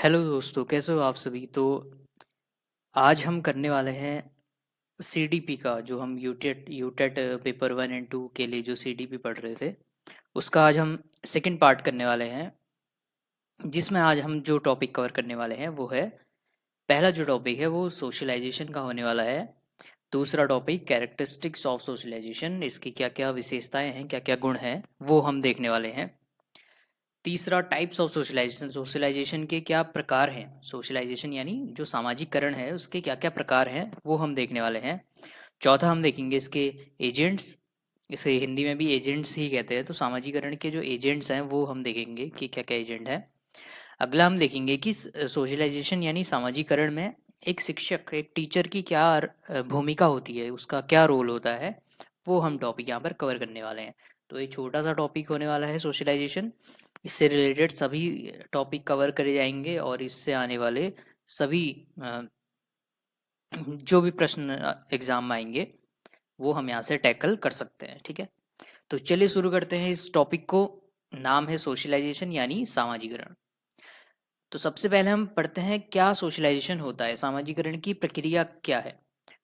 Hello दोस्तों, कैसे हो आप सभी। तो आज हम करने वाले हैं सीडीपी का, जो हम यूटेट यूटेट पेपर 1 और 2 के लिए जो सीडीपी पढ़ रहे थे उसका आज हम सेकंड पार्ट करने वाले हैं। जिसमें आज हम जो टॉपिक कवर करने वाले हैं वो है, पहला जो टॉपिक है वो सोशलाइजेशन का होने वाला है। दूसरा टॉपिक कैरेक्टरिस्टिक्स ऑफ सोशलाइजेशन, इसकी क्या क्या विशेषताएं हैं, क्या क्या गुण हैं, वो हम देखने वाले हैं। तीसरा टाइप्स ऑफ सोशलाइजेशन, सोशलाइजेशन के क्या प्रकार हैं, सोशलाइजेशन यानी जो सामाजिकरण है उसके क्या क्या प्रकार हैं वो हम देखने वाले हैं। चौथा हम देखेंगे इसके एजेंट्स, इसे हिंदी में भी एजेंट्स ही कहते हैं, तो सामाजिकरण के जो एजेंट्स हैं वो हम देखेंगे कि क्या क्या एजेंट है। अगला हम देखेंगे कि सोशलाइजेशन यानी सामाजिकरण में एक शिक्षक, एक टीचर की क्या भूमिका होती है, उसका क्या रोल होता है, वो हम टॉपिक यहाँ पर कवर करने वाले हैं। तो ये छोटा सा टॉपिक होने वाला है सोशलाइजेशन। इससे रिलेटेड सभी टॉपिक कवर करे जाएंगे और इससे आने वाले सभी जो भी प्रश्न एग्जाम में आएंगे वो हम यहाँ से टैकल कर सकते हैं। ठीक है, तो चलिए शुरू करते हैं इस टॉपिक को। नाम है सोशलाइजेशन यानी सामाजिकरण। तो सबसे पहले हम पढ़ते हैं क्या सोशलाइजेशन होता है, सामाजिकरण की प्रक्रिया क्या है।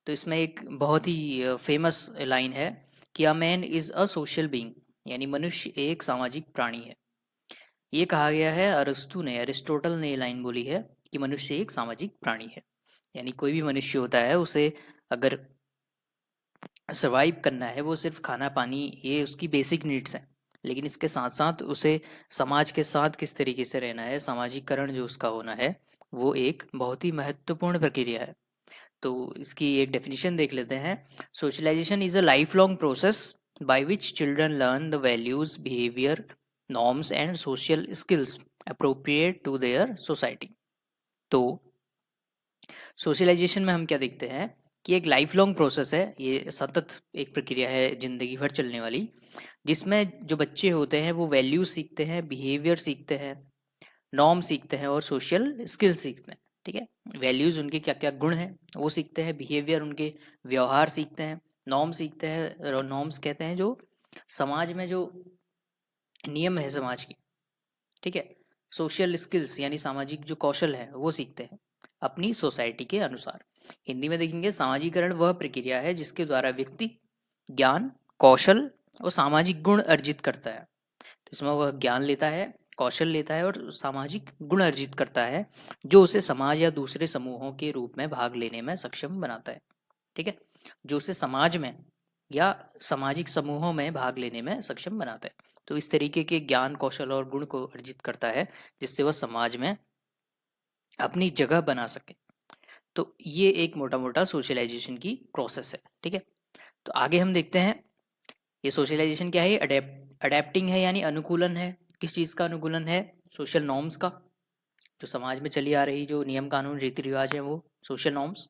तो इसमें एक बहुत ही फेमस लाइन है कि a man is a social being, यानी मनुष्य एक सामाजिक प्राणी है। ये कहा गया है अरस्तु ने, अरिस्टोटल ने ये लाइन बोली है कि मनुष्य एक सामाजिक प्राणी है। यानी कोई भी मनुष्य होता है उसे अगर सर्वाइव करना है, वो सिर्फ खाना पानी ये उसकी बेसिक नीड्स हैं, लेकिन इसके साथ साथ उसे समाज के साथ किस तरीके से रहना है, सामाजिकरण जो उसका होना है, वो एक बहुत ही महत्वपूर्ण प्रक्रिया है। तो इसकी एक डेफिनेशन देख लेते हैं। Socialisation is a life long process by which children learn the values, behaviour, norms and social skills appropriate to their society. तो सोशलाइजेशन में हम क्या देखते हैं कि एक लाइफ लॉन्ग प्रोसेस है, ये सतत एक प्रक्रिया है जिंदगी भर चलने वाली, जिसमें जो बच्चे होते हैं वो वैल्यूज सीखते हैं, बिहेवियर सीखते हैं, नॉर्म सीखते हैं और सोशल स्किल सीखते हैं। ठीक है, वैल्यूज उनके क्या क्या गुण हैं वो सीखते हैं, बिहेवियर उनके व्यवहार सीखते हैं, नॉर्म सीखते हैं, नॉर्म्स कहते हैं जो समाज में जो नियम है समाज की। ठीक है, सोशल स्किल्स यानी सामाजिक जो कौशल है वो सीखते हैं अपनी सोसाइटी के अनुसार। हिंदी में देखेंगे सामाजिकरण वह प्रक्रिया है जिसके द्वारा व्यक्ति ज्ञान, कौशल और सामाजिक गुण अर्जित करता है। तो इसमें वह ज्ञान लेता है, कौशल लेता है और सामाजिक गुण अर्जित करता है, जो उसे समाज या दूसरे समूहों के रूप में भाग लेने में सक्षम बनाता है। ठीक है, जो उसे समाज में या सामाजिक समूहों में भाग लेने में सक्षम बनाता है। तो इस तरीके के ज्ञान, कौशल और गुण को अर्जित करता है जिससे वह समाज में अपनी जगह बना सके। तो ये एक मोटा मोटा सोशलाइजेशन की प्रोसेस है। ठीक है, तो आगे हम देखते हैं ये सोशलाइजेशन क्या है। अडेप्टिंग है यानी अनुकूलन है। किस चीज़ का अनुकूलन है? सोशल नॉर्म्स का, जो समाज में चली आ रही जो नियम कानून रीति रिवाज है वो सोशल नॉर्म्स।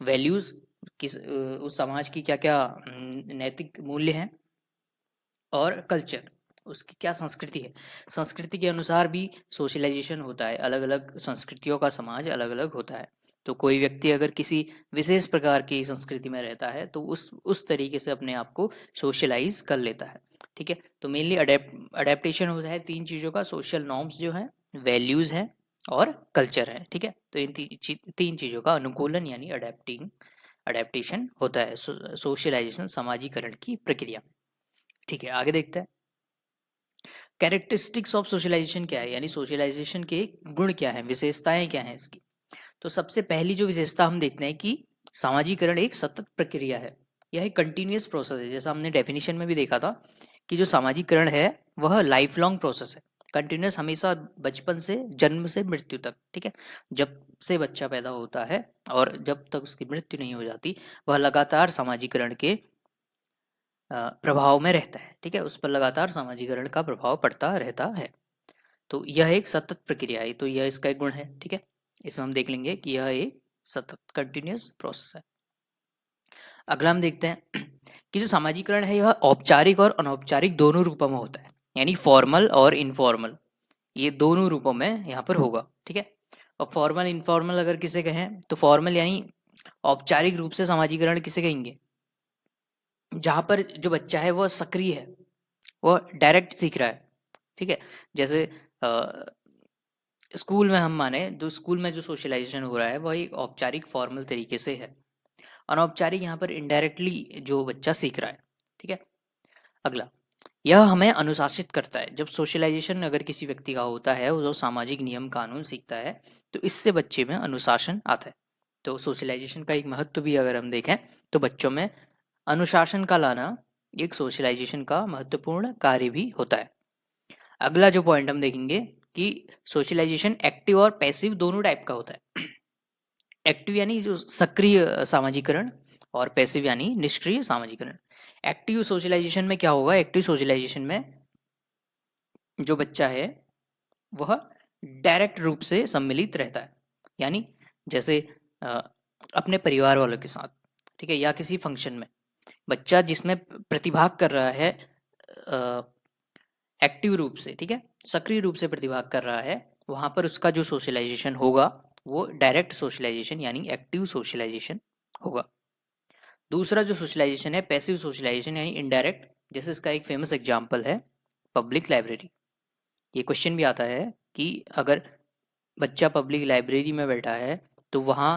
वैल्यूज, किस उस समाज की क्या क्या नैतिक मूल्य हैं। और कल्चर, उसकी क्या संस्कृति है, संस्कृति के अनुसार भी सोशलाइजेशन होता है। अलग अलग संस्कृतियों का समाज अलग अलग होता है। तो कोई व्यक्ति अगर किसी विशेष प्रकार की संस्कृति में रहता है तो उस तरीके से अपने आप को सोशलाइज कर लेता है। ठीक है, तो मेनली अडेप्टेशन होता है तीन चीज़ों का, सोशल नॉर्म्स जो है, वैल्यूज हैं और कल्चर है। ठीक है, तो इन तीन चीज़ों का अनुकूलन यानी अडेप्टेशन होता है सोशलाइजेशन, सामाजिकरण की प्रक्रिया। ठीक है, आगे देखते हैं कैरेक्टरिस्टिक्स ऑफ सोशलाइजेशन क्या है, यानी सोशलाइजेशन के गुण क्या हैं, विशेषताएं क्या हैं इसकी। तो सबसे पहली जो विशेषता हम देखते हैं कि सामाजिकरण एक सतत प्रक्रिया है, यह एक कंटिन्यूअस प्रोसेस है। जैसा हमने डेफिनेशन में भी देखा था कि जो सामाजिकरण है वह लाइफ लॉन्ग प्रोसेस है, कंटिन्यूअस, हमेशा बचपन से जन्म से मृत्यु तक। ठीक है, जब से बच्चा पैदा होता है और जब तक उसकी मृत्यु नहीं हो जाती, वह लगातार सामाजिकरण के प्रभाव में रहता है। ठीक है, उस पर लगातार सामाजिकरण का प्रभाव पड़ता रहता है। तो यह एक सतत प्रक्रिया है, तो यह इसका एक गुण है। ठीक है, इसमें हम देख लेंगे कि यह एक सतत कंटिन्यूअस प्रोसेस है। अगला हम देखते हैं कि जो सामाजिकरण है यह औपचारिक और अनौपचारिक दोनों रूपों में होता है, यानी फॉर्मल और इनफॉर्मल, ये दोनों रूपों में यहाँ पर होगा। ठीक है, और फॉर्मल इनफॉर्मल अगर किसे कहें तो फॉर्मल यानी औपचारिक रूप से सामाजिकरण किसे कहेंगे, जहाँ पर जो बच्चा है वह सक्रिय है, वह डायरेक्ट सीख रहा है। ठीक है, जैसे स्कूल में हम माने तो स्कूल में जो सोशलाइजेशन हो रहा है वह एक औपचारिक फॉर्मल तरीके से है। अनौपचारिक यहाँ पर इनडायरेक्टली जो बच्चा सीख रहा है। ठीक है। अगला, यह हमें अनुशासित करता है। जब सोशलाइजेशन अगर किसी व्यक्ति का होता है, वो जो सामाजिक नियम कानून सीखता है, तो इससे बच्चे में अनुशासन आता है। तो सोशलाइजेशन का एक महत्व भी अगर हम देखें तो बच्चों में अनुशासन का लाना एक सोशलाइजेशन का महत्वपूर्ण कार्य भी होता है। अगला जो पॉइंट हम देखेंगे कि सोशलाइजेशन एक्टिव और पैसिव दोनों टाइप का होता है। एक्टिव यानी जो सक्रिय सामाजिकरण, और पैसिव यानी निष्क्रिय सामाजिकरण। एक्टिव सोशलाइजेशन में क्या होगा? एक्टिव सोशलाइजेशन में जो बच्चा है वह डायरेक्ट रूप से सम्मिलित रहता है, यानी जैसे अपने परिवार वालों के साथ, ठीक है, या किसी फंक्शन में बच्चा जिसमें प्रतिभाग कर रहा है एक्टिव रूप से, ठीक है, सक्रिय रूप से प्रतिभाग कर रहा है, वहां पर उसका जो सोशलाइजेशन होगा वो डायरेक्ट सोशलाइजेशन यानी एक्टिव सोशलाइजेशन होगा। दूसरा जो सोशलाइजेशन है पैसिव सोशलाइजेशन यानी इनडायरेक्ट। जैसे इसका एक फेमस एग्जांपल है पब्लिक लाइब्रेरी। ये क्वेश्चन भी आता है कि अगर बच्चा पब्लिक लाइब्रेरी में बैठा है तो वहाँ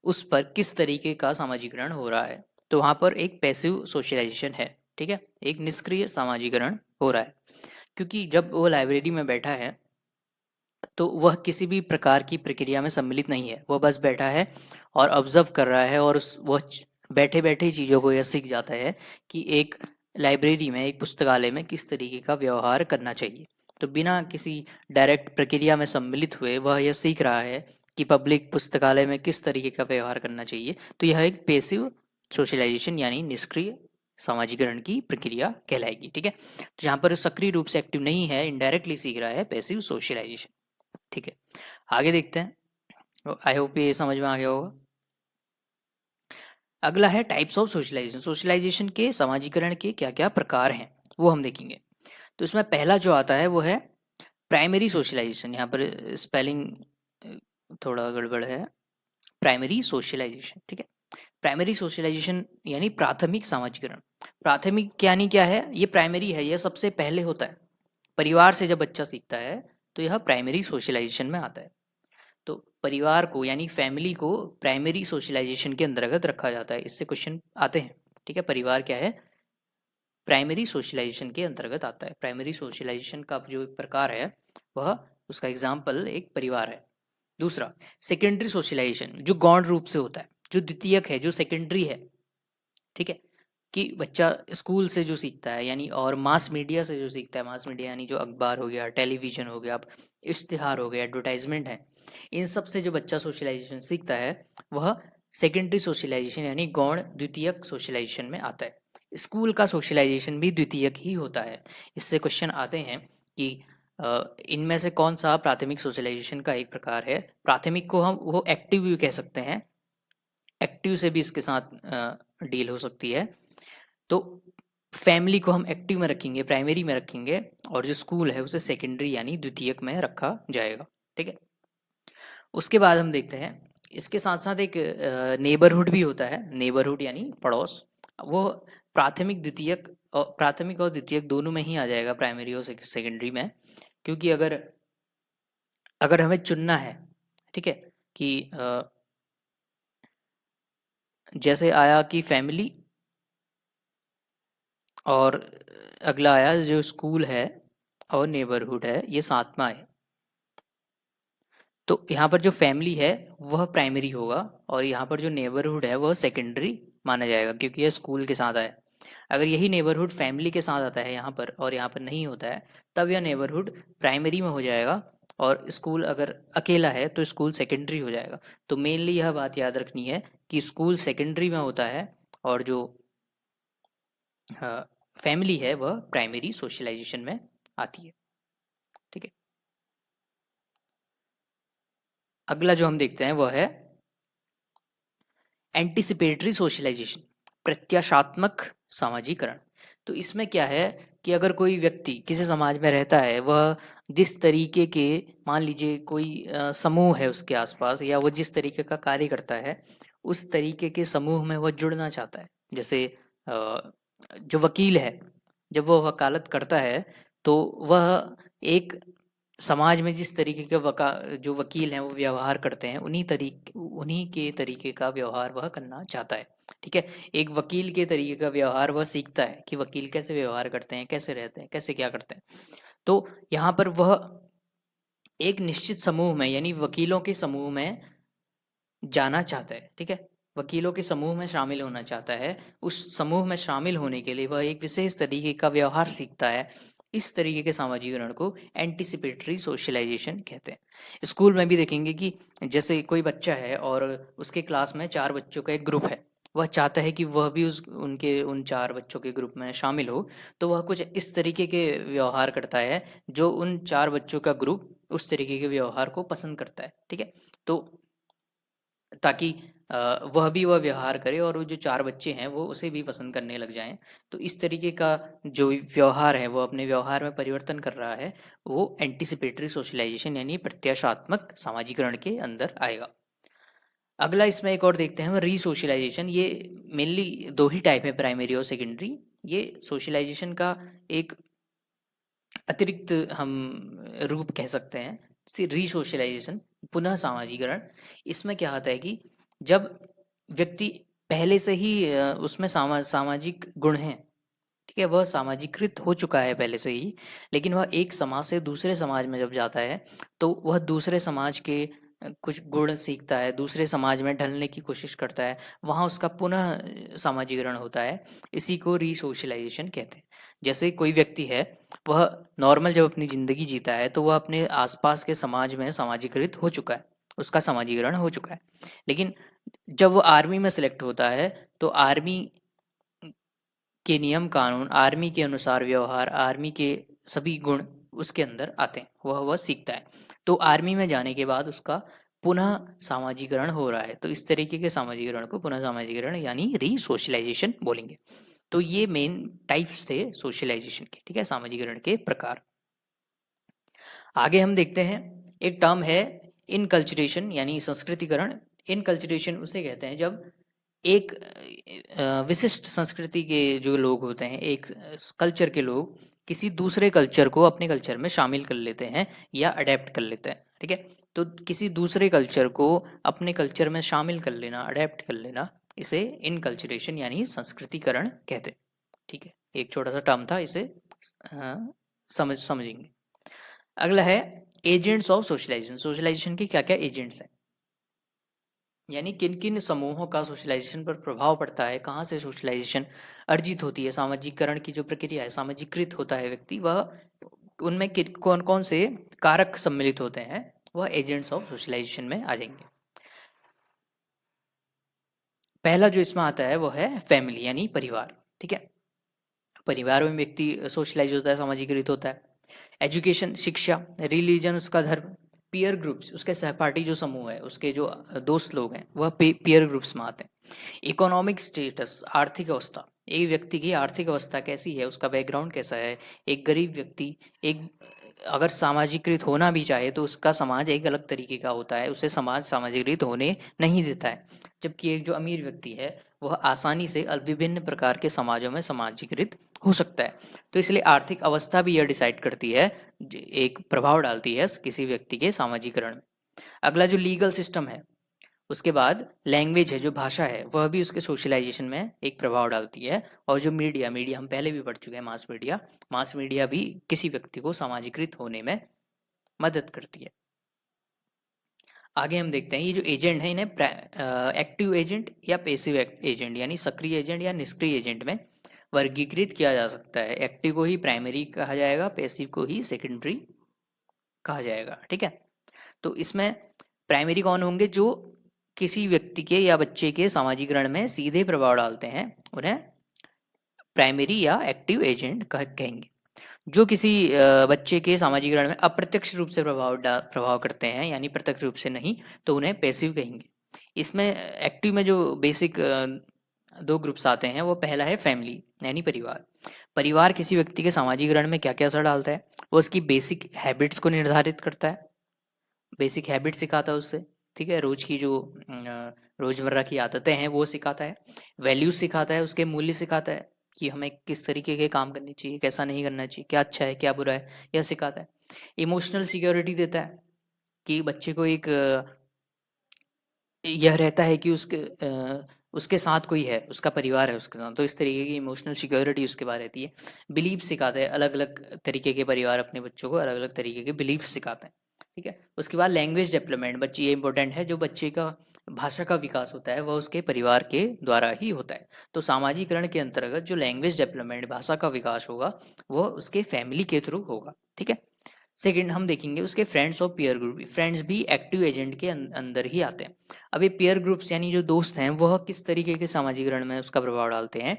उस पर किस तरीके का सामाजिकरण हो रहा है? तो वहाँ पर एक पैसिव सोशलाइजेशन है, ठीक है, एक निष्क्रिय सामाजिकरण हो रहा है। क्योंकि जब वो लाइब्रेरी में बैठा है तो वह किसी भी प्रकार की प्रक्रिया में सम्मिलित नहीं है, वह बस बैठा है और ऑब्जर्व कर रहा है, और उस वह बैठे बैठे चीज़ों को यह सीख जाता है कि एक लाइब्रेरी में, एक पुस्तकालय में किस तरीके का व्यवहार करना चाहिए। तो बिना किसी डायरेक्ट प्रक्रिया में सम्मिलित हुए वह यह सीख रहा है कि पब्लिक पुस्तकालय में किस तरीके का व्यवहार करना चाहिए। तो यह एक पैसिव सोशलाइजेशन यानी निष्क्रिय सामाजिकरण की प्रक्रिया कहलाएगी। ठीक है, तो जहाँ पर सक्रिय रूप से एक्टिव नहीं है, इनडायरेक्टली सीख रहा है, पैसिव सोशलाइजेशन। ठीक है, आगे देखते हैं। आई होप ये समझ में आ गया होगा। अगला है टाइप्स ऑफ सोशलाइजेशन। सोशलाइजेशन के सामाजिकरण के क्या क्या प्रकार हैं वो हम देखेंगे। तो इसमें पहला जो आता है वो है प्राइमरी सोशलाइजेशन। यहाँ पर स्पेलिंग थोड़ा गड़बड़ है, प्राइमरी सोशलाइजेशन। ठीक है, प्राइमरी सोशलाइजेशन यानी प्राथमिक सामाजिकरण। प्राथमिक यानी क्या है? ये प्राइमरी है, यह सबसे पहले होता है। परिवार से जब बच्चा सीखता है तो यह प्राइमरी सोशलाइजेशन में आता है। तो परिवार को यानी फैमिली को प्राइमरी सोशलाइजेशन के अंतर्गत रखा जाता है। इससे क्वेश्चन आते हैं। ठीक है, परिवार क्या है? प्राइमरी सोशलाइजेशन के अंतर्गत आता है। प्राइमरी सोशलाइजेशन का जो प्रकार है वह, उसका एग्जाम्पल एक परिवार है। दूसरा सेकेंडरी सोशलाइजेशन, जो गौण रूप से होता है, जो द्वितीयक है, जो सेकेंडरी है। ठीक है, कि बच्चा स्कूल से जो सीखता है यानी, और मास मीडिया से जो सीखता है, मास मीडिया यानी जो अखबार हो गया, टेलीविजन हो गया, इश्तिहार हो गया, एडवर्टाइजमेंट है, इन सब से जो बच्चा सोशलाइजेशन सीखता है वह सेकेंडरी सोशलाइजेशन यानी गौण द्वितीयक सोशलाइजेशन में आता है। स्कूल का सोशलाइजेशन भी द्वितीयक ही होता है। इससे क्वेश्चन आते हैं कि इनमें से कौन सा प्राथमिक सोशलाइजेशन का एक प्रकार है? प्राथमिक को हम वो एक्टिव भी कह सकते हैं, एक्टिव से भी इसके साथ डील हो सकती है। तो फैमिली को हम एक्टिव में रखेंगे, प्राइमरी में रखेंगे, और जो स्कूल है उसे सेकेंडरी यानी द्वितीयक में रखा जाएगा। ठीक है, उसके बाद हम देखते हैं इसके साथ साथ एक नेबरहुड भी होता है। नेबरहुड यानी पड़ोस, वो प्राथमिक और द्वितीयक दोनों में ही आ जाएगा, प्राइमरी और सेकेंडरी में। क्योंकि अगर अगर हमें चुनना है, ठीक है, कि जैसे आया कि फैमिली, और अगला आया जो स्कूल है और नेबरहुड है, ये साथ में आए, तो यहाँ पर जो फैमिली है वह प्राइमरी होगा, और यहाँ पर जो नेबरहुड है वह सेकेंडरी माना जाएगा, क्योंकि यह स्कूल के साथ आया। अगर यही नेबरहुड फैमिली के साथ आता है यहाँ पर, और यहाँ पर नहीं होता है, तब यह नेबरहुड प्राइमरी में हो जाएगा, और स्कूल अगर अकेला है तो स्कूल सेकेंडरी हो जाएगा। तो मेनली यह बात याद रखनी है कि स्कूल सेकेंडरी में होता है, और जो फैमिली है वह प्राइमरी सोशलाइजेशन में आती है। ठीक है, अगला जो हम देखते हैं वह है एंटिसिपेटरी सोशलाइजेशन, प्रत्याशात्मक सामाजिकरण। तो इसमें क्या है कि अगर कोई व्यक्ति किसी समाज में रहता है, वह जिस तरीके के, मान लीजिए कोई समूह है उसके आसपास, या वो जिस तरीके का कार्य करता है उस तरीके के समूह में वह जुड़ना चाहता है। जैसे जो वकील है, जब वह वकालत करता है तो वह एक समाज में जिस तरीके के जो वकील हैं वो व्यवहार करते हैं, उन्हीं के तरीके का व्यवहार वह करना चाहता है। ठीक है, एक वकील के तरीके का व्यवहार वह सीखता है कि वकील कैसे व्यवहार करते हैं, कैसे रहते हैं, कैसे क्या करते हैं। तो यहाँ पर वह एक निश्चित समूह में, यानी वकीलों के समूह में जाना चाहता है। ठीक है, वकीलों के समूह में शामिल होना चाहता है। उस समूह में शामिल होने के लिए वह एक विशेष तरीके का व्यवहार सीखता है। इस तरीके के सामाजिकरण को एंटिसिपेटरी सोशलाइजेशन कहते हैं। स्कूल में भी देखेंगे कि जैसे कोई बच्चा है और उसके क्लास में 4 बच्चों का एक ग्रुप है, वह चाहता है कि वह भी उन 4 बच्चों के ग्रुप में शामिल हो, तो वह कुछ इस तरीके के व्यवहार करता है जो उन 4 बच्चों का ग्रुप उस तरीके के व्यवहार को पसंद करता है। ठीक है, तो ताकि वह व्यवहार करे और वो जो 4 बच्चे हैं वो उसे भी पसंद करने लग जाएँ। तो इस तरीके का जो व्यवहार है वो अपने व्यवहार में परिवर्तन कर रहा है, वो एंटिसिपेटरी सोशलाइज़ेशन यानी प्रत्याशात्मक सामाजिकरण के अंदर आएगा। अगला इसमें एक और देखते हैं हम री-सोशलाइज़ेशन। ये मेनली 2 ही टाइप है, प्राइमरी और सेकेंडरी। ये सोशलाइज़ेशन का एक अतिरिक्त हम रूप कह सकते हैं, री-सोशलाइज़ेशन, पुनः सामाजिकरण। इसमें क्या होता है कि जब व्यक्ति पहले से ही उसमें सामाजिक गुण हैं, ठीक है, वह सामाजिकृत हो चुका है पहले से ही, लेकिन वह एक समाज से दूसरे समाज में जब जाता है, तो वह दूसरे समाज के कुछ गुण सीखता है, दूसरे समाज में ढलने की कोशिश करता है, वहाँ उसका पुनः सामाजिकरण होता है। इसी को री-सोशलाइज़ेशन कहते हैं। जैसे कोई व्यक्ति है, वह नॉर्मल जब अपनी ज़िंदगी जीता है, तो वह अपने आस-पास के समाज में सामाजिकृत हो चुका है, उसका सामाजिकरण हो चुका है। लेकिन जब वो आर्मी में सेलेक्ट होता है, तो आर्मी के नियम कानून, आर्मी के अनुसार व्यवहार, आर्मी के सभी गुण उसके अंदर आते हैं, वह सीखता है। तो आर्मी में जाने के बाद उसका पुनः सामाजिकरण हो रहा है। तो इस तरीके के सामाजिकरण को पुनः सामाजिकरण यानी री-सोशलाइज़ेशन बोलेंगे। तो ये मेन टाइप्स थे सोशलाइज़ेशन के, ठीक है, सामाजिकरण के प्रकार। आगे हम देखते हैं, एक टर्म है इनकल्चरेशन यानी संस्कृतिकरण। इनकल्चरेशन उसे कहते हैं जब एक विशिष्ट संस्कृति के जो लोग होते हैं, एक कल्चर के लोग किसी दूसरे कल्चर को अपने कल्चर में शामिल कर लेते हैं या अडेप्ट कर लेते हैं। ठीक है, तो किसी दूसरे कल्चर को अपने कल्चर में शामिल कर लेना, अडेप्ट कर लेना, इसे इनकल्चरेशन यानी संस्कृतिकरण कहते हैं। ठीक है, एक छोटा सा टर्म था, इसे समझेंगे। अगला है एजेंट्स ऑफ सोशलाइजेशन। सोशलाइजेशन के क्या क्या एजेंट्स हैं, यानी किन किन समूहों का सोशलाइजेशन पर प्रभाव पड़ता है, कहाँ से सोशलाइजेशन अर्जित होती है, सामाजिकरण की जो प्रक्रिया है, सामाजिकृत होता है व्यक्ति, वह उनमें कौन कौन से कारक सम्मिलित होते हैं, वह एजेंट्स ऑफ सोशलाइजेशन में आ जाएंगे। पहला जो इसमें आता है वो है फैमिली यानी परिवार। ठीक है, परिवार में व्यक्ति सोशलाइज होता है, सामाजिकृत होता है। एजुकेशन, शिक्षा, रिलीजन उसका धर्म, पीयर ग्रुप्स उसके सहपाठी जो समूह है, उसके जो दोस्त लोग हैं, वह पीयर ग्रुप्स में आते हैं। इकोनॉमिक स्टेटस, आर्थिक अवस्था, एक व्यक्ति की आर्थिक अवस्था कैसी है, उसका बैकग्राउंड कैसा है। एक गरीब व्यक्ति एक अगर सामाजिकृत होना भी चाहे तो उसका समाज एक अलग तरीके का होता है, उसे समाज सामाजिकृत होने नहीं देता है। जबकि एक जो अमीर व्यक्ति है वह आसानी से विभिन्न प्रकार के समाजों में सामाजिकृत हो सकता है। तो इसलिए आर्थिक अवस्था भी यह डिसाइड करती है, एक प्रभाव डालती है किसी व्यक्ति के सामाजिकरण में। अगला जो लीगल सिस्टम है, उसके बाद लैंग्वेज है, जो भाषा है, वह भी उसके सोशलाइजेशन में एक प्रभाव डालती है। और जो मीडिया मीडिया हम पहले भी पढ़ चुके हैं, मास मीडिया भी किसी व्यक्ति को सामाजिकृत होने में मदद करती है। आगे हम देखते हैं ये जो एजेंट है, इन्हें एक्टिव एजेंट या पैसिव एजेंट यानी सक्रिय एजेंट या निष्क्रिय एजेंट में वर्गीकृत किया जा सकता है। एक्टिव को ही प्राइमरी कहा जाएगा, पैसिव को ही सेकेंडरी कहा जाएगा। ठीक है, तो इसमें प्राइमरी कौन होंगे, जो किसी व्यक्ति के या बच्चे के सामाजिकरण में सीधे प्रभाव डालते हैं, उन्हें प्राइमरी या एक्टिव एजेंट कहेंगे। जो किसी बच्चे के सामाजिकरण में अप्रत्यक्ष रूप से प्रभाव करते हैं, यानी प्रत्यक्ष रूप से नहीं, तो उन्हें पैसिव कहेंगे। इसमें एक्टिव में जो बेसिक 2 ग्रुप्स आते हैं, वो पहला है फैमिली यानी परिवार। परिवार किसी व्यक्ति के सामाजिकरण में क्या क्या असर डालता है, वो उसकी बेसिक हैबिट्स को निर्धारित करता है, बेसिक हैबिट सिखाता है उससे। ठीक है, रोज की जो रोजमर्रा की आदतें हैं वो सिखाता है, वैल्यूज सिखाता है, उसके मूल्य सिखाता है कि हमें किस तरीके के काम करने चाहिए, कैसा नहीं करना चाहिए, क्या अच्छा है क्या बुरा है, यह सिखाता है। इमोशनल सिक्योरिटी देता है कि बच्चे को एक यह रहता है कि उसके साथ कोई है, उसका परिवार है उसके साथ, तो इस तरीके की इमोशनल सिक्योरिटी उसके बाद रहती है। बिलीफ सिखाता है, अलग अलग तरीके के परिवार अपने बच्चों को अलग अलग तरीके के बिलीफ सिखाते हैं। ठीक है, उसके बाद लैंग्वेज डेवलपमेंट, बच्चे ये इंपॉर्टेंट है, जो बच्चे का भाषा का विकास होता है वह उसके परिवार के द्वारा ही होता है। तो सामाजिकरण के अंतर्गत जो लैंग्वेज डेवलपमेंट, भाषा का विकास होगा, वह उसके फैमिली के थ्रू होगा। ठीक है, सेकंड हम देखेंगे उसके फ्रेंड्स और पीयर ग्रुप। फ्रेंड्स भी एक्टिव एजेंट के अंदर ही आते हैं। अब ये पीयर ग्रुप्स यानी जो दोस्त हैं वह किस तरीके के सामाजिकरण में उसका प्रभाव डालते हैं,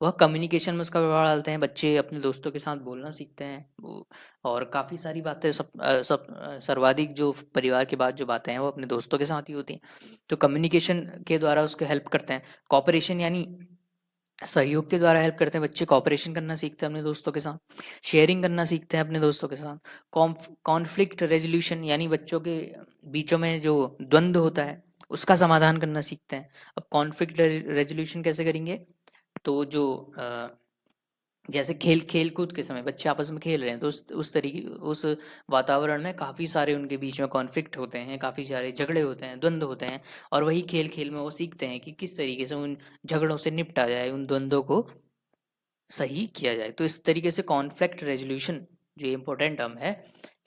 वह कम्युनिकेशन में उसका प्रभाव डालते हैं। बच्चे अपने दोस्तों के साथ बोलना सीखते हैं और काफ़ी सारी बातें सर्वाधिक जो परिवार के बाद जो बातें हैं वो अपने दोस्तों के साथ ही होती हैं। तो कम्युनिकेशन के द्वारा उसको हेल्प करते हैं। कॉपरेशन यानी सहयोग के द्वारा हेल्प करते हैं। बच्चे कॉपरेशन करना सीखते हैं अपने दोस्तों के साथ, शेयरिंग करना सीखते हैं अपने दोस्तों के साथ। कॉन्फ्लिक्ट रेजोल्यूशन यानी बच्चों के बीचों में जो द्वंद्व होता है उसका समाधान करना सीखते हैं। अब कॉन्फ्लिक्ट रेजोल्यूशन कैसे करेंगे, तो जो जैसे खेल कूद के समय बच्चे आपस में खेल रहे हैं, तो उस तरीके उस वातावरण में काफ़ी सारे उनके बीच में कॉन्फ्लिक्ट होते हैं, काफ़ी सारे झगड़े होते हैं, द्वंद्व होते हैं, और वही खेल खेल में वो सीखते हैं कि किस तरीके से उन झगड़ों से निपटा जाए, उन द्वंद्वों को सही किया जाए। तो इस तरीके से कॉन्फ्लिक्ट रेजोल्यूशन जो इम्पोर्टेंट टर्म है,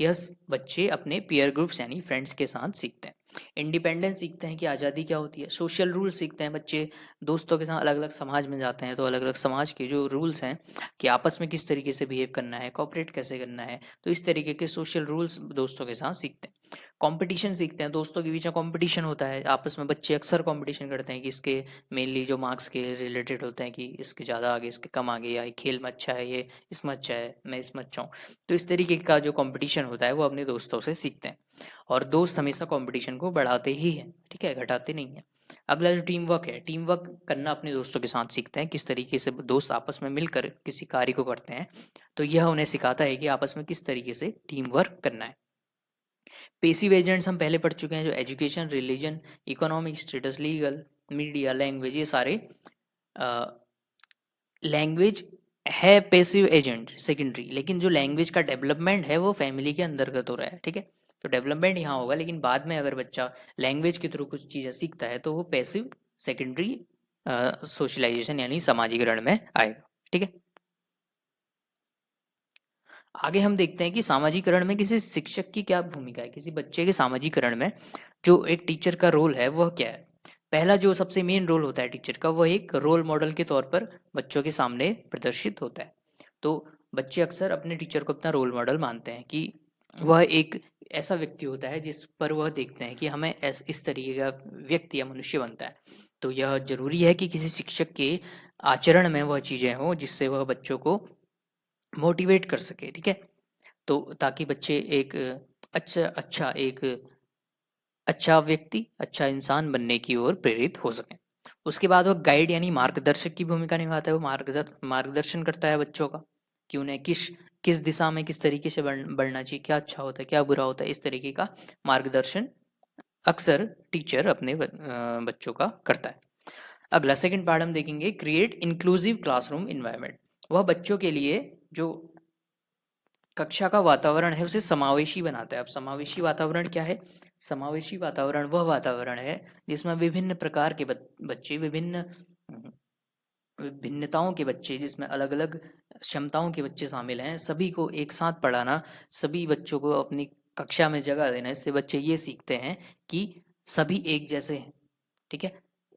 यह बच्चे अपने पीयर ग्रुप्स यानी फ्रेंड्स के साथ सीखते हैं। इंडिपेंडेंस सीखते हैं कि आज़ादी क्या होती है। सोशल रूल सीखते हैं बच्चे, दोस्तों के साथ अलग अलग समाज में जाते हैं तो अलग अलग समाज के जो रूल्स हैं कि आपस में किस तरीके से बिहेव करना है, कोऑपरेट कैसे करना है, तो इस तरीके के सोशल रूल्स दोस्तों के साथ सीखते हैं। कंपटीशन सीखते हैं, दोस्तों के बीच में कंपटीशन होता है आपस में, बच्चे अक्सर कंपटीशन करते हैं कि इसके मेनली जो मार्क्स के रिलेटेड होते हैं कि इसके ज़्यादा आगे, इसके कम आगे, या ये खेल में अच्छा है, ये इसमें अच्छा है, मैं इसमें अच्छा हूँ। तो इस तरीके का जो कंपटीशन होता है वो अपने दोस्तों से सीखते हैं। और दोस्त हमेशा कंपटीशन को बढ़ाते ही हैं, ठीक है, घटाते नहीं हैं। अगला जो टीम वर्क है, टीम वर्क करना अपने दोस्तों के साथ सीखते हैं, किस तरीके से दोस्त आपस में मिलकर किसी कार्य को करते हैं। तो यह उन्हें सिखाता है कि आपस में किस तरीके से टीम वर्क करना है। पेसिव एजेंट्स हम पहले पढ़ चुके हैं, जो education, religion, economic status, legal, media, language, ये सारे लैंग्वेज है पेसिव एजेंट सेकेंडरी, लेकिन जो लैंग्वेज का डेवलपमेंट है वो फैमिली के अंतर्गत हो रहा है। ठीक है, तो डेवलपमेंट यहाँ होगा, लेकिन बाद में अगर बच्चा लैंग्वेज के थ्रू कुछ चीज़ें सीखता है तो वो पैसिव सेकेंडरी सोशलाइजेशन यानी सामाजिकरण में आएगा। ठीक है, आगे हम देखते हैं कि सामाजिकरण में किसी शिक्षक की क्या भूमिका है, किसी बच्चे के सामाजिकरण में जो एक टीचर का रोल है वह क्या है। पहला जो सबसे मेन रोल होता है टीचर का, वह एक रोल मॉडल के तौर पर बच्चों के सामने प्रदर्शित होता है। तो बच्चे अक्सर अपने टीचर को अपना रोल मॉडल मानते हैं कि वह एक ऐसा व्यक्ति होता है जिस पर वह देखते हैं कि हमें इस तरीके का व्यक्ति या मनुष्य बनता है। तो यह जरूरी है कि किसी शिक्षक के आचरण में वह चीज़ें हों जिससे वह बच्चों को मोटिवेट कर सके। ठीक है, तो ताकि बच्चे एक अच्छा व्यक्ति, अच्छा इंसान बनने की ओर प्रेरित हो सकें। उसके बाद वो गाइड यानी मार्गदर्शक की भूमिका निभाता है। वो मार्गदर्शन करता है बच्चों का कि उन्हें किस किस दिशा में किस तरीके से बढ़ना चाहिए, क्या अच्छा होता है, क्या बुरा होता है, इस तरीके का मार्गदर्शन अक्सर टीचर अपने बच्चों का करता है। अगला सेकंड पार्ट हम देखेंगे, क्रिएट इंक्लूसिव क्लासरूम इन्वायरमेंट। वह बच्चों के लिए जो कक्षा का वातावरण है उसे समावेशी बनाता है। अब समावेशी वातावरण क्या है, समावेशी वातावरण वह वातावरण है जिसमें विभिन्न प्रकार के बच्चे, विभिन्न भिन्नताओं के बच्चे, जिसमें अलग अलग क्षमताओं के बच्चे शामिल हैं, सभी को एक साथ पढ़ाना, सभी बच्चों को अपनी कक्षा में जगह देना। इससे बच्चे ये सीखते हैं कि सभी एक जैसे हैं। ठीक है,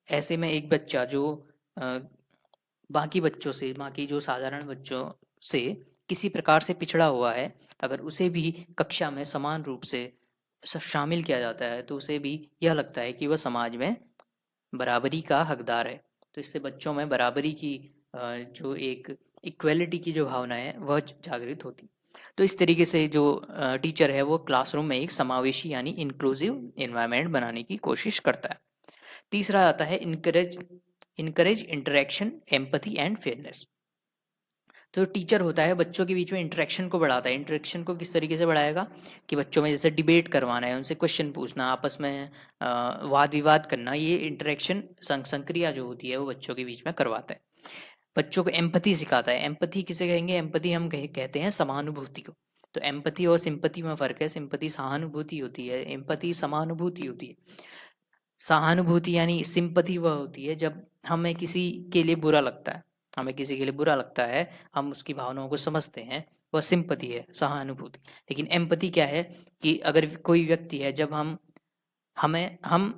ऐसे में एक बच्चा जो बाकी बच्चों से, बाकी जो साधारण बच्चों से किसी प्रकार से पिछड़ा हुआ है, अगर उसे भी कक्षा में समान रूप से शामिल किया जाता है तो उसे भी यह लगता है कि वह समाज में बराबरी का हकदार है। तो इससे बच्चों में बराबरी की जो एक इक्वलिटी की जो भावना है वह जागृत होती। तो इस तरीके से जो टीचर है वो क्लासरूम में एक समावेशी यानी इंक्लूसिव एनवायरनमेंट बनाने की कोशिश करता है। तीसरा आता है encourage interaction, empathy and fairness. तो टीचर होता है बच्चों के बीच में इंटरेक्शन को बढ़ाता है। इंटरेक्शन को किस तरीके से बढ़ाएगा कि बच्चों में जैसे डिबेट करवाना है, उनसे क्वेश्चन पूछना, आपस में वाद विवाद करना, ये इंटरेक्शन संक्रिया जो होती है वो बच्चों के बीच में करवाता है। बच्चों को एम्पथी सिखाता है। एम्पथी किसे कहेंगे, एम्पथी हम कहते हैं समानुभूति को। तो एम्पैथी और सिंपैथी में फ़र्क है। सिंपैथी सहानुभूति होती है, एम्पैथी समानुभूति होती है। सहानुभूति यानी सिंपैथी वह होती है जब हमें किसी के लिए बुरा लगता है, हमें किसी के लिए बुरा लगता है, हम उसकी भावनाओं को समझते हैं, वह सिंपैथी है, सहानुभूति। लेकिन एम्पैथी क्या है कि अगर कोई व्यक्ति है, जब हम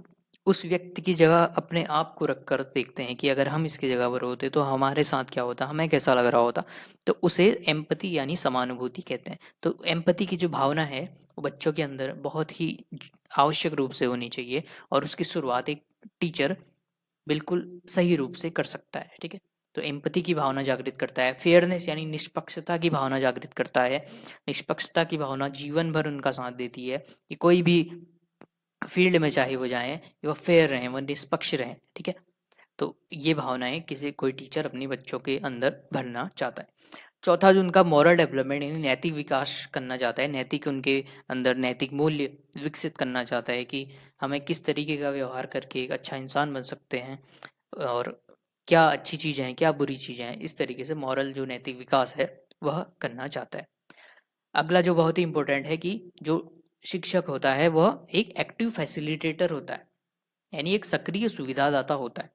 उस व्यक्ति की जगह अपने आप को रख कर देखते हैं कि अगर हम इसकी जगह पर होते तो हमारे साथ क्या होता, हमें कैसा लग रहा होता, तो उसे एम्पैथी यानी समानुभूति कहते हैं। तो एम्पैथी की जो भावना है वो बच्चों के अंदर बहुत ही आवश्यक रूप से होनी चाहिए, और उसकी शुरुआत एक टीचर बिल्कुल सही रूप से कर सकता है। ठीक है, तो एम्पैथी की भावना जागृत करता है। फेयरनेस यानी निष्पक्षता की भावना जागृत करता है। निष्पक्षता की भावना जीवन भर उनका साथ देती है कि कोई भी फील्ड में चाहे वो जाएँ, वो फेयर रहें, वो निष्पक्ष रहें, ठीक है? तो ये भावनाएँ कोई टीचर अपने बच्चों के अंदर भरना चाहता है। चौथा जो उनका मॉरल डेवलपमेंट यानी नैतिक विकास करना चाहता है, नैतिक उनके अंदर नैतिक मूल्य विकसित करना चाहता है कि हमें किस तरीके का व्यवहार करके एक अच्छा इंसान बन सकते हैं, और क्या अच्छी चीज़ें हैं, क्या बुरी चीज़ें हैं, इस तरीके से मॉरल जो नैतिक विकास है, वह करना चाहता है। अगला जो बहुत ही इम्पोर्टेंट है कि जो शिक्षक होता है वह एक एक्टिव फैसिलिटेटर होता है, यानी एक सक्रिय सुविधादाता होता है।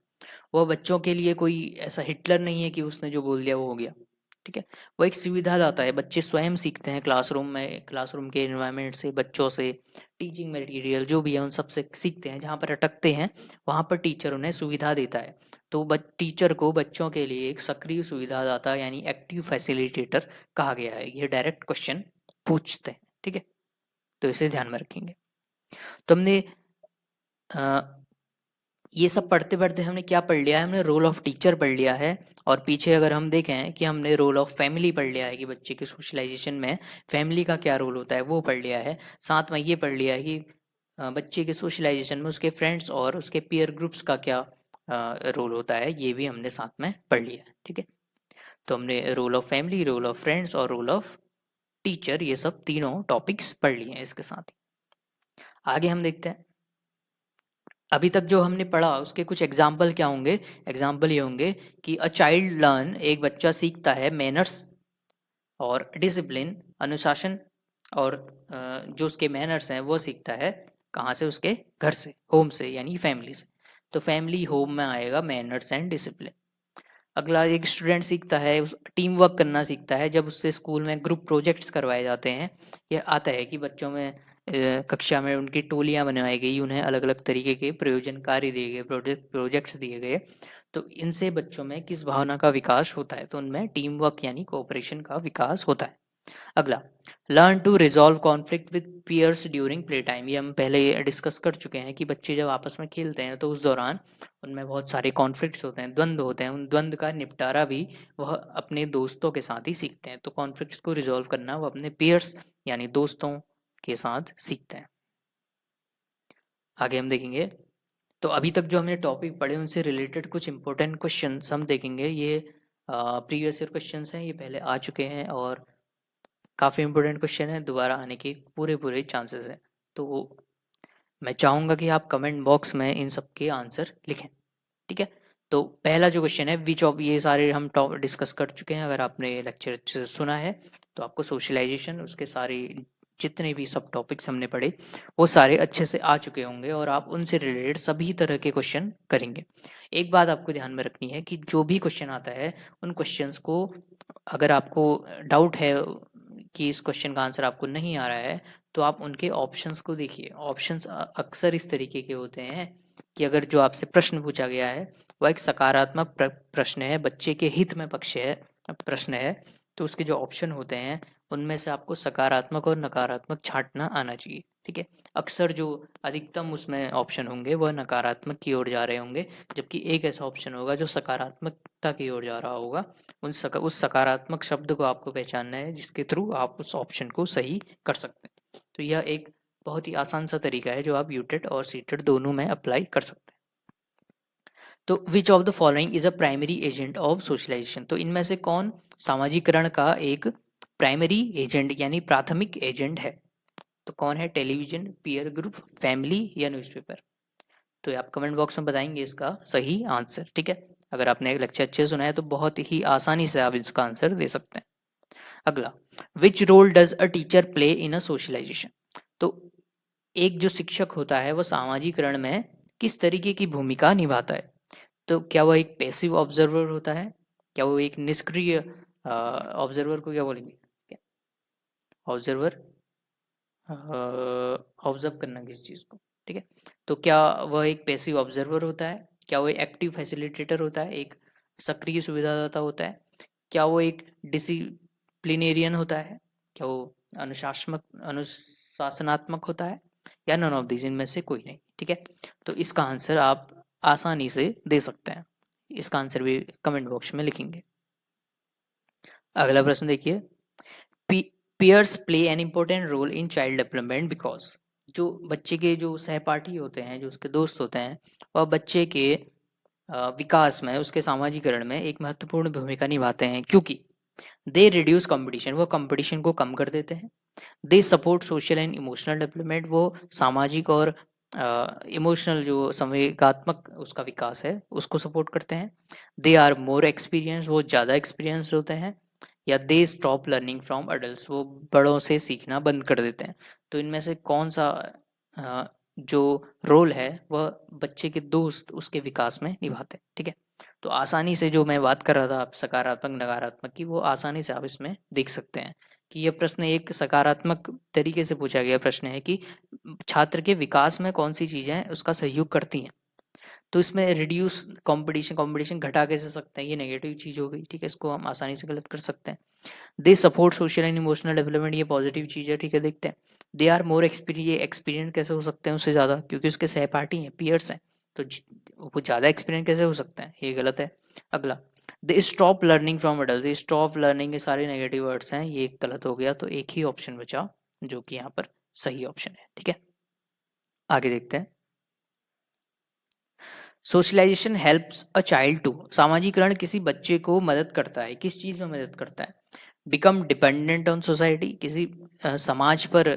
वह बच्चों के लिए कोई ऐसा हिटलर नहीं है कि उसने जो बोल दिया वो हो गया। ठीक है, वो एक सुविधादाता है। बच्चे स्वयं सीखते हैं क्लासरूम में, क्लासरूम के एनवायरनमेंट से, बच्चों से, टीचिंग मटेरियल जो भी है उन सब से सीखते हैं। जहाँ पर अटकते हैं वहाँ पर टीचर उन्हें सुविधा देता है। तो टीचर को बच्चों के लिए एक सक्रिय सुविधादाता यानी एक्टिव फैसिलिटेटर कहा गया है। ये डायरेक्ट क्वेश्चन पूछते हैं। ठीक है, तो इसे ध्यान में रखेंगे। तो हमने ये सब पढ़ते-पढ़ते हमने क्या पढ़ लिया है? हमने रोल ऑफ टीचर पढ़ लिया है, और पीछे अगर हम देखें कि हमने रोल ऑफ फैमिली पढ़ लिया है कि बच्चे के सोशलाइजेशन में फैमिली का क्या रोल होता है, वो पढ़ लिया है। साथ में ये पढ़ लिया है कि बच्चे के सोशलाइजेशन में उसके फ्रेंड्स और उसके पीयर ग्रुप्स का क्या रोल होता है, ये भी हमने साथ में पढ़ लिया है। ठीक है, तो हमने role of family, role of friends और रोल ऑफ टीचर, ये सब तीनों टॉपिक्स पढ़ लिए हैं इसके साथ ही। आगे हम देखते हैं, अभी तक जो हमने पढ़ा उसके कुछ एग्जाम्पल क्या होंगे। एग्जाम्पल ये होंगे कि अ चाइल्ड लर्न, एक बच्चा सीखता है मैनर्स और डिसिप्लिन, अनुशासन, और जो उसके मैनर्स हैं वो सीखता है कहाँ से, उसके घर से, होम से यानी फैमिली से। तो फैमिली होम में आएगा मैनर्स एंड डिसिप्लिन। अगला, एक स्टूडेंट सीखता है, उस टीम वर्क करना सीखता है जब उससे स्कूल में ग्रुप प्रोजेक्ट्स करवाए जाते हैं। यह आता है कि बच्चों में कक्षा में उनकी टोलियाँ बनवाई गई, उन्हें अलग अलग तरीके के प्रयोजनकारी दिए गए, प्रोजेक्ट्स दिए गए। तो इनसे बच्चों में किस भावना का विकास होता है, तो उनमें टीम वर्क यानी कोऑपरेशन का विकास होता है। अगला, learn to resolve conflict with peers during play time. ये हम पहले डिस्कस कर चुके हैं कि बच्चे जब आपस में खेलते हैं तो उस दौरान उनमें बहुत सारे कॉन्फ्लिक्ट्स होते हैं, द्वंद्व होते हैं। उन द्वंद्व का निपटारा भी वह अपने दोस्तों के साथ ही सीखते हैं। तो कॉन्फ्लिक्ट्स को रिजॉल्व करना वो अपने पीयर्स यानी दोस्तों के साथ सीखते हैं। आगे हम देखेंगे, तो अभी तक जो हमने टॉपिक पढ़े उनसे रिलेटेड कुछ इंपॉर्टेंट क्वेश्चन हम देखेंगे। ये प्रीवियस ईयर क्वेश्चन हैं, ये पहले आ चुके हैं और काफ़ी इंपॉर्टेंट क्वेश्चन है, दोबारा आने के पूरे पूरे चांसेस हैं। तो मैं चाहूँगा कि आप कमेंट बॉक्स में इन सब के आंसर लिखें। ठीक है, तो पहला जो क्वेश्चन है, विच ऑफ, ये सारे हम टॉप डिस्कस कर चुके हैं। अगर आपने लेक्चर अच्छे से सुना है तो आपको सोशलाइजेशन, उसके सारे जितने भी सब टॉपिक्स हमने पढ़े वो सारे अच्छे से आ चुके होंगे, और आप उनसे रिलेटेड सभी तरह के क्वेश्चन करेंगे। एक बात आपको ध्यान में रखनी है कि जो भी क्वेश्चन आता है उन क्वेश्चंस को, अगर आपको डाउट है कि इस क्वेश्चन का आंसर आपको नहीं आ रहा है, तो आप उनके ऑप्शंस को देखिए। ऑप्शंस अक्सर इस तरीके के होते हैं कि अगर जो आपसे प्रश्न पूछा गया है वह एक सकारात्मक प्रश्न है, बच्चे के हित में पक्ष है, प्रश्न है, तो उसके जो ऑप्शन होते हैं उनमें से आपको सकारात्मक और नकारात्मक छांटना आना चाहिए। ठीक है, अक्सर जो अधिकतम उसमें ऑप्शन होंगे वह नकारात्मक की ओर जा रहे होंगे, जबकि एक ऐसा ऑप्शन होगा जो सकारात्मकता की ओर जा रहा होगा। उस सकारात्मक शब्द को आपको पहचानना है जिसके थ्रू आप उस ऑप्शन को सही कर सकते हैं। तो यह एक बहुत ही आसान सा तरीका है जो आप यूटेट और सीटेट दोनों में अप्लाई कर सकते हैं। तो which of the following is a primary agent of socialisation, तो इनमें से कौन सामाजिकरण का एक प्राइमरी एजेंट यानी प्राथमिक एजेंट है, तो कौन है? टेलीविजन, पीयर ग्रुप, फैमिली या न्यूज़पेपर? तो आप कमेंट बॉक्स में बताएंगे इसका सही आंसर। ठीक है, अगर आपने एक लेक्चर अच्छे से सुना है तो बहुत ही आसानी से आप इसका आंसर दे सकते हैं। अगला, which role does a teacher play in a socialisation. तो एक जो शिक्षक होता है वो सामाजिकरण में किस तरीके की भूमिका निभाता है। तो क्या वो एक पैसिव ऑब्जर्वर होता है, क्या वो एक निष्क्रिय ऑब्जर्वर को क्या बोलेंगे, ऑब्जर्वर, ऑब्जर्व करना किसी चीज़ को, ठीक है। तो क्या वह एक पैसिव ऑब्जर्वर होता है, क्या वो एक्टिव फैसिलिटेटर होता है, एक सक्रिय सुविधादाता होता है, क्या वो एक डिसिप्लिनेरियन होता है, क्या वो अनुशासनात्मक होता है, या नन ऑफ दीज, इनमें से कोई नहीं, ठीक है। तो इसका आंसर आप आसानी से दे सकते हैं, इसका आंसर भी कमेंट बॉक्स में लिखेंगे। अगला प्रश्न देखिए, peers play an important role in child development because. जो बच्चे के जो सहपाठी होते हैं, जो उसके दोस्त होते हैं, वह बच्चे के विकास में, उसके सामाजिकरण में एक महत्वपूर्ण भूमिका निभाते हैं, क्योंकि दे रिड्यूस कंपटीशन, वो कंपटीशन को कम कर देते हैं। They support social and emotional development, वो सामाजिक और इमोशनल जो संवेगात्मक उसका विकास है उसको सपोर्ट करते हैं। दे आर मोर एक्सपीरियंस, वो ज़्यादा एक्सपीरियंस होते हैं। या they stop learning from adult, वो बड़ों से सीखना बंद कर देते हैं। तो इनमें से कौन सा जो रोल है वह बच्चे के दोस्त उसके विकास में निभाते हैं, ठीक है। तो आसानी से जो मैं बात कर रहा था आप सकारात्मक नकारात्मक की, वो आसानी से आप इसमें देख सकते हैं कि यह प्रश्न एक सकारात्मक तरीके से पूछा गया प्रश्न है कि छात्र के विकास में कौन सी चीज़ें उसका सहयोग करती हैं। तो इसमें रिड्यूस कंपटीशन, कंपटीशन घटा कैसे सकते हैं, ये नेगेटिव चीज़ हो गई, ठीक है, इसको हम आसानी से गलत कर सकते हैं। They support social and emotional development, ये पॉजिटिव चीज़ है, ठीक है, देखते हैं। दे आर मोर एक्सपीरियंस, ये एक्सपीरियंस कैसे हो सकते हैं उससे ज़्यादा, क्योंकि उसके सहपाठी हैं, पीयर्स हैं, तो वो ज़्यादा एक्सपीरियंस कैसे हो सकते हैं, ये गलत है। अगला, they stop learning from adult, they stop learning, ये सारे नेगेटिव वर्ड्स हैं, ये गलत हो गया, तो एक ही ऑप्शन बचा जो कि यहाँ पर सही ऑप्शन है, ठीक है। आगे देखते हैं, socialization helps a child to, सामाजिकरण किसी बच्चे को मदद करता है, किस चीज़ में मदद करता है, बिकम डिपेंडेंट ऑन सोसाइटी, किसी समाज पर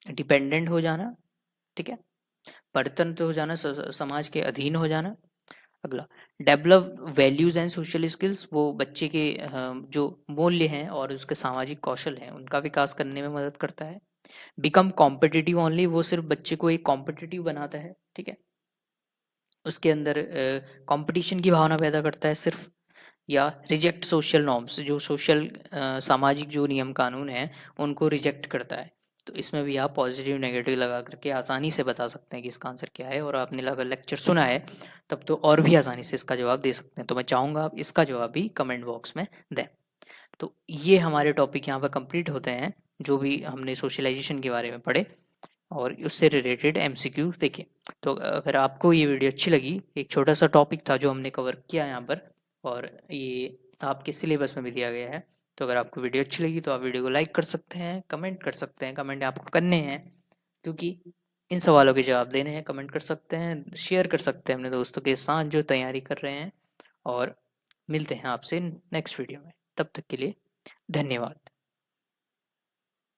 डिपेंडेंट हो जाना, ठीक है, परतंत्र हो जाना, समाज के अधीन हो जाना। अगला, develop values and social skills, वो बच्चे के जो मूल्य हैं और उसके सामाजिक कौशल हैं उनका विकास करने में मदद करता है। बिकम कॉम्पिटिटिव ओनली, वो सिर्फ बच्चे को एक कॉम्पिटिटिव बनाता है, ठीक है, उसके अंदर कंपटीशन की भावना पैदा करता है सिर्फ। या रिजेक्ट सोशल नॉर्म्स, जो सोशल सामाजिक जो नियम कानून हैं उनको रिजेक्ट करता है। तो इसमें भी आप पॉजिटिव नेगेटिव लगा करके आसानी से बता सकते हैं कि इसका आंसर क्या है, और आपने अगर लेक्चर सुना है तब तो और भी आसानी से इसका जवाब दे सकते हैं। तो मैं चाहूँगा आप इसका जवाब भी कमेंट बॉक्स में दें। तो ये हमारे टॉपिक यहाँ पर कंप्लीट होते हैं, जो भी हमने सोशलाइजेशन के बारे में पढ़े और उससे रिलेटेड एमसीक्यू देखें। तो अगर आपको ये वीडियो अच्छी लगी, एक छोटा सा टॉपिक था जो हमने कवर किया यहाँ पर, और ये आपके सिलेबस में भी दिया गया है। तो अगर आपको वीडियो अच्छी लगी तो आप वीडियो को लाइक कर सकते हैं, कमेंट कर सकते हैं, कमेंट आपको करने हैं क्योंकि इन सवालों के जवाब देने हैं, कमेंट कर सकते हैं, शेयर कर सकते हैं अपने दोस्तों के साथ जो तैयारी कर रहे हैं। और मिलते हैं आपसे नेक्स्ट वीडियो में, तब तक के लिए धन्यवाद।